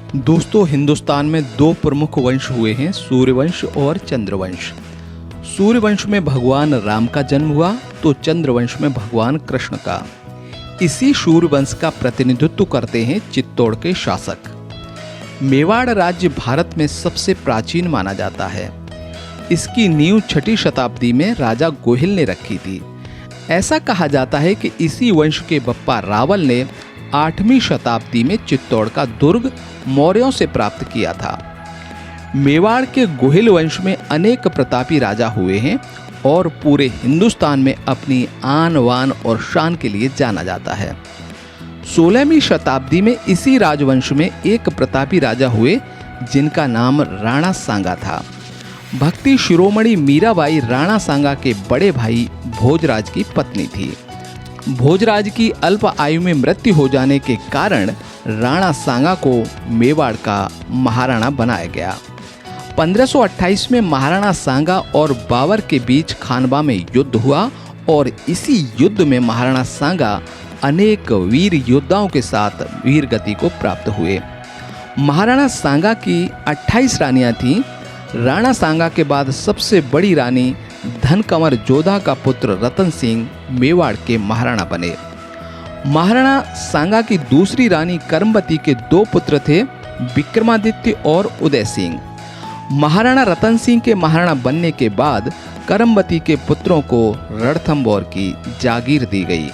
दोस्तों, हिंदुस्तान में दो प्रमुख वंश हुए हैं, सूर्यवंश और चंद्रवंश। सूर्यवंश में भगवान राम का जन्म हुआ तो चंद्रवंश में भगवान कृष्ण का। इसी सूर्यवंश का प्रतिनिधित्व करते हैं चित्तौड़ के शासक। मेवाड़ राज्य भारत में सबसे प्राचीन माना जाता है। इसकी नींव 6वीं शताब्दी में राजा गोहिल ने रखी थी। ऐसा कहा जाता है कि इसी वंश के बप्पा रावल ने 8वीं शताब्दी में चित्तौड़ का दुर्ग मौर्यों से प्राप्त किया था। मेवाड़ के गोहिल वंश में अनेक प्रतापी राजा हुए हैं और पूरे हिंदुस्तान में अपनी आन बान और शान के लिए जाना जाता है। 16वीं शताब्दी में इसी राजवंश में एक प्रतापी राजा हुए जिनका नाम राणा सांगा था। भक्ति शिरोमणि मीराबाई राणा सांगा के बड़े भाई भोजराज की पत्नी थी। भोजराज की अल्प आयु में मृत्यु हो जाने के कारण राणा सांगा को मेवाड़ का महाराणा बनाया गया। 1528 में महाराणा सांगा और बाबर के बीच खानवा में युद्ध हुआ और इसी युद्ध में महाराणा सांगा अनेक वीर योद्धाओं के साथ वीर गति को प्राप्त हुए। महाराणा सांगा की 28 रानियां थीं। राणा सांगा के बाद सबसे बड़ी रानी धनकंवर जोधा का पुत्र रतन सिंह मेवाड़ के महाराणा बने। महाराणा सांगा की दूसरी रानी करमबती के 2 पुत्र थे, विक्रमादित्य और उदय सिंह। महाराणा रतन सिंह के महाराणा बनने के बाद करमबती के पुत्रों को रणथंभौर की जागीर दी गई।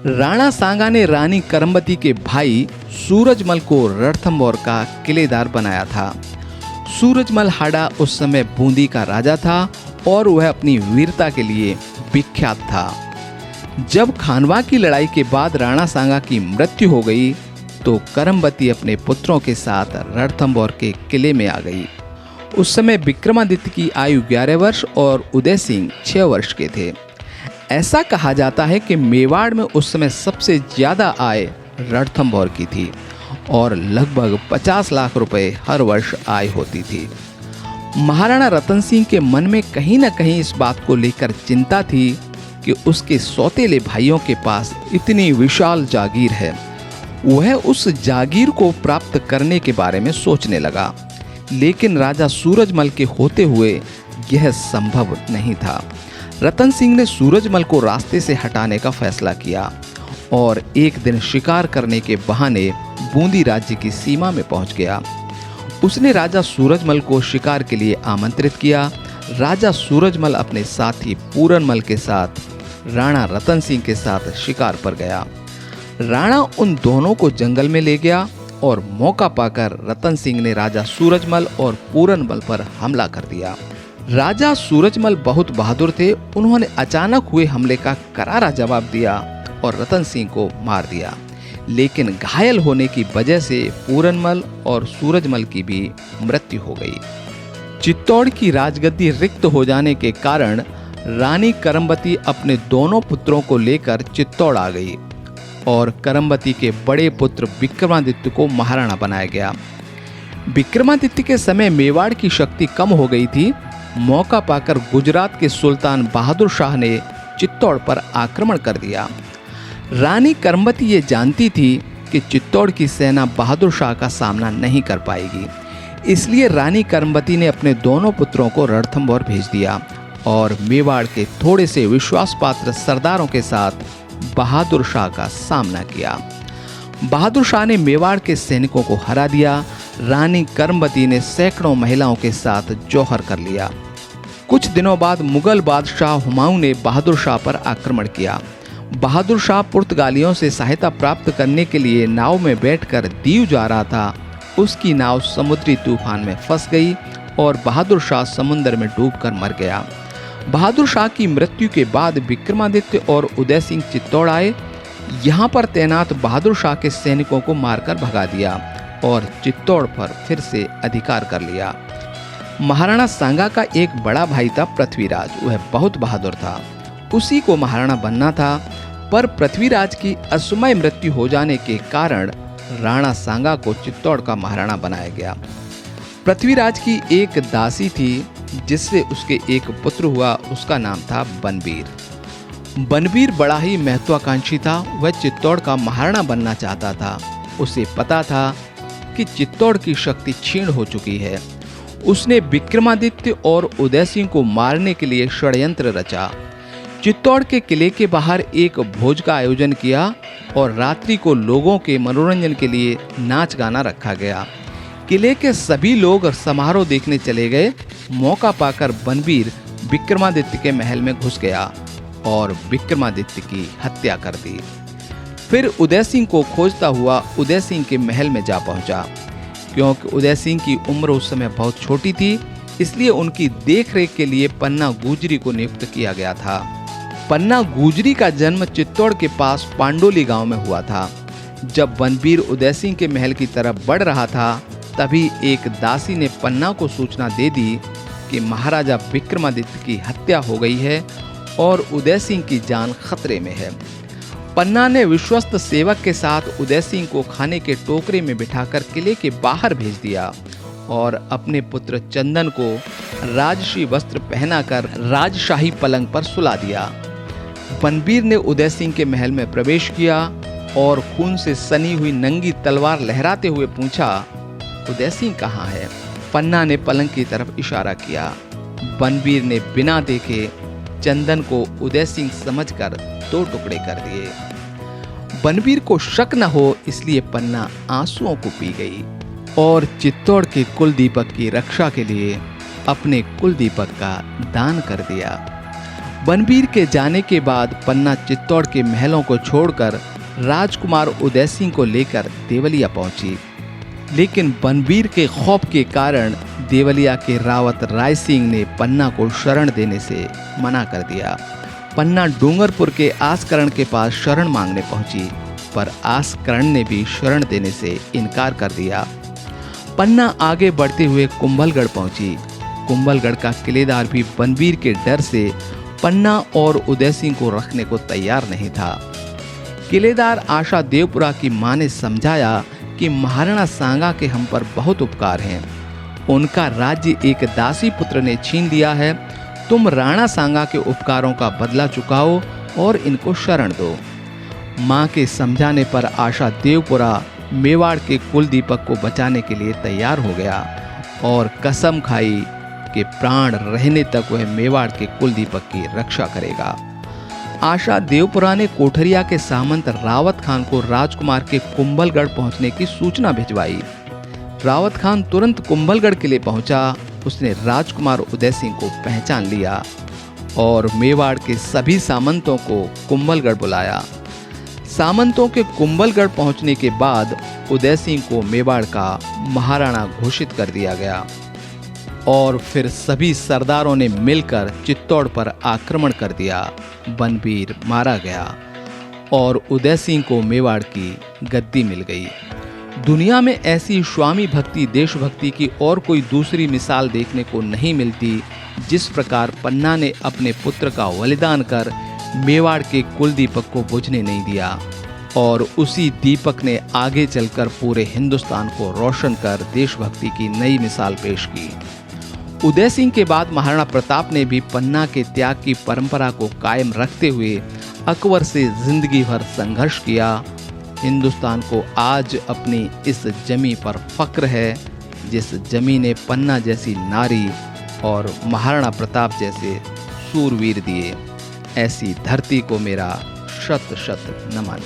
राणा सांगा ने रानी करमबती के भाई सूरजमल को रणथंभौर का किलेदार बनाया था। सूरजमल हाड़ा उस समय बूंदी का राजा था और वह अपनी वीरता के लिए विख्यात था। जब खानवा की लड़ाई के बाद राणा सांगा की मृत्यु हो गई तो करमबती अपने पुत्रों के साथ रणथंभौर के किले में आ गई। उस समय विक्रमादित्य की आयु 11 वर्ष और उदय सिंह 6 वर्ष के थे। ऐसा कहा जाता है कि मेवाड़ में उस समय सबसे ज्यादा आय रणथंभौर की थी और लगभग 50 लाख रुपए हर वर्ष आय होती थी। महाराणा रतन सिंह के मन में कहीं न कहीं इस बात को लेकर चिंता थी कि उसके सौतेले भाइयों के पास इतनी विशाल जागीर है। वह उस जागीर को प्राप्त करने के बारे में सोचने लगा, लेकिन राजा सूरजमल के होते हुए यह संभव नहीं था। रतन सिंह ने सूरजमल को रास्ते से हटाने का फैसला किया और एक दिन शिकार करने के बहाने बूंदी राज्य की सीमा में पहुंच गया। उसने राजा सूरजमल को शिकार के लिए आमंत्रित किया। राजा सूरजमल अपने साथी पूरनमल के साथ राणा रतन सिंह के साथ शिकार पर गया। राणा उन दोनों को जंगल में ले गया और मौका पाकर रतन सिंह ने राजा सूरजमल और पूरनमल पर हमला कर दिया। राजा सूरजमल बहुत बहादुर थे। उन्होंने अचानक हुए हमले का करारा जवाब दिया और रतन सिंह को मार दिया, लेकिन घायल होने की वजह से पूरनमल और सूरजमल की भी मृत्यु हो गई। चित्तौड़ की राजगद्दी रिक्त हो जाने के कारण रानी करमबती अपने दोनों पुत्रों को लेकर चित्तौड़ आ गई और करमबती के बड़े पुत्र विक्रमादित्य को महाराणा बनाया गया। विक्रमादित्य के समय मेवाड़ की शक्ति कम हो गई थी। मौका पाकर गुजरात के सुल्तान बहादुर शाह ने चित्तौड़ पर आक्रमण कर दिया। रानी करमबती ये जानती थी कि चित्तौड़ की सेना बहादुर शाह का सामना नहीं कर पाएगी, इसलिए रानी करमबती ने अपने दोनों पुत्रों को रणथंभौर भेज दिया और मेवाड़ के थोड़े से विश्वास पात्र सरदारों के साथ बहादुर शाह का सामना किया। बहादुर शाह ने मेवाड़ के सैनिकों को हरा दिया। रानी करमबती ने सैकड़ों महिलाओं के साथ जौहर कर लिया। कुछ दिनों बाद मुगल बादशाह हुमायूं ने बहादुर शाह पर आक्रमण किया। बहादुर शाह पुर्तगालियों से सहायता प्राप्त करने के लिए नाव में बैठकर दीव जा रहा था। उसकी नाव समुद्री तूफान में फंस गई और बहादुर शाह समुद्र में डूबकर मर गया। बहादुर शाह की मृत्यु के बाद विक्रमादित्य और उदय सिंह चित्तौड़ आए। यहाँ पर तैनात बहादुर शाह के सैनिकों को मारकर भगा दिया और चित्तौड़ पर फिर से अधिकार कर लिया। महाराणा सांगा का एक बड़ा भाई था पृथ्वीराज। वह बहुत बहादुर था, उसी को महाराणा बनना था, पर पृथ्वीराज की असमय मृत्यु हो जाने के कारण राणा सांगा को चित्तौड़ का महाराणा बनाया गया। पृथ्वीराज की एक दासी थी जिससे उसके एक पुत्र हुआ। उसका नाम था बनवीर। बनवीर बड़ा ही महत्वाकांक्षी था। वह चित्तौड़ का महाराणा बनना चाहता था। उसे पता था कि चित्तौड़ की शक्ति क्षीण हो चुकी है। उसने विक्रमादित्य और उदय सिंह को मारने के लिए षड्यंत्र रचा। चित्तौड़ के किले के बाहर एक भोज का आयोजन किया और रात्रि को लोगों के मनोरंजन के लिए नाच गाना रखा गया। किले के सभी लोग समारोह देखने चले गए। मौका पाकर बनबीर विक्रमादित्य के महल में घुस गया और विक्रमादित्य की हत्या कर दी। फिर उदय सिंह को खोजता हुआ उदय सिंह के महल में जा पहुंचा। क्योंकि उदय सिंह की उम्र उस समय बहुत छोटी थी, इसलिए उनकी देखरेख के लिए पन्ना गुजरी को नियुक्त किया गया था। पन्ना गुजरी का जन्म चित्तौड़ के पास पांडोली गांव में हुआ था। जब बनबीर उदय सिंह के महल की तरफ बढ़ रहा था, तभी एक दासी ने पन्ना को सूचना दे दी कि महाराजा विक्रमादित्य की हत्या हो गई है और उदय सिंह की जान खतरे में है। पन्ना ने विश्वस्त सेवक के साथ उदय सिंह को खाने के टोकरे में बिठाकर किले के बाहर भेज दिया और अपने पुत्र चंदन को राजसी वस्त्र पहनाकर राजशाही पलंग पर सुला दिया। बनबीर ने उदय सिंह के महल में प्रवेश किया और खून से सनी हुई नंगी तलवार लहराते हुए पूछा, उदय सिंह कहाँ है? पन्ना ने पलंग की तरफ इशारा किया। बनबीर ने बिना देखे चंदन को उदय सिंह समझकर 2 टुकड़े कर दिए। बनबीर को शक न हो इसलिए पन्ना आंसुओं को पी गई और चित्तौड़ के कुल दीपक की रक्षा के लिए अपने कुल दीपक का दान कर दिया। बनबीर के जाने के बाद पन्ना चित्तौड़ के महलों को छोड़कर राजकुमार उदय सिंह को लेकर देवलिया पहुंची। लेकिन बनबीर के खौफ के कारण देवलिया के रावत राय सिंह ने पन्ना को शरण देने से मना कर दिया। पन्ना डूंगरपुर के आसकरण के पास शरण मांगने पहुंची, पर आसकरण ने भी शरण देने से इनकार कर दिया। पन्ना आगे बढ़ते हुए कुंभलगढ़ पहुंची। कुंभलगढ़ का किलेदार भी बनबीर के डर से पन्ना और उदय सिंह को रखने को तैयार नहीं था। किलेदार आशा देवपुरा की मां ने समझाया कि महाराणा सांगा के हम पर बहुत उपकार हैं। उनका राज्य एक दासी पुत्र ने छीन लिया है। तुम राणा सांगा के उपकारों का बदला चुकाओ और इनको शरण दो। मां के समझाने पर आशा देवपुरा मेवाड़ के कुल दीपक को बचाने के लिए तैयार हो गया और कसम खाई कि प्राण रहने तक वह मेवाड़ के कुल दीपक की रक्षा करेगा। आशा देवपुरा ने कोठरिया के सामंत रावत खान को राजकुमार के कुंभलगढ़ पहुंचने की सूचना भिजवाई। रावत खान तुरंत कुंभलगढ़ किले पहुंचा। उसने राजकुमार उदय सिंह को पहचान लिया और मेवाड़ के सभी सामंतों को कुंभलगढ़ बुलाया। सामंतों के कुंभलगढ़ पहुंचने के बाद उदय सिंह को मेवाड़ का महाराणा घोषित कर दिया गया और फिर सभी सरदारों ने मिलकर चित्तौड़ पर आक्रमण कर दिया। बनबीर मारा गया और उदय सिंह को मेवाड़ की गद्दी मिल गई। दुनिया में ऐसी स्वामी भक्ति देशभक्ति की और कोई दूसरी मिसाल देखने को नहीं मिलती। जिस प्रकार पन्ना ने अपने पुत्र का बलिदान कर मेवाड़ के कुल दीपक को बुझने नहीं दिया और उसी दीपक ने आगे चलकर पूरे हिंदुस्तान को रोशन कर देशभक्ति की नई मिसाल पेश की। उदय सिंह के बाद महाराणा प्रताप ने भी पन्ना के त्याग की परंपरा को कायम रखते हुए अकबर से जिंदगी भर संघर्ष किया। हिंदुस्तान को आज अपनी इस जमी पर फक्र है जिस जमी ने पन्ना जैसी नारी और महाराणा प्रताप जैसे सूरवीर दिए। ऐसी धरती को मेरा शत शत नमन।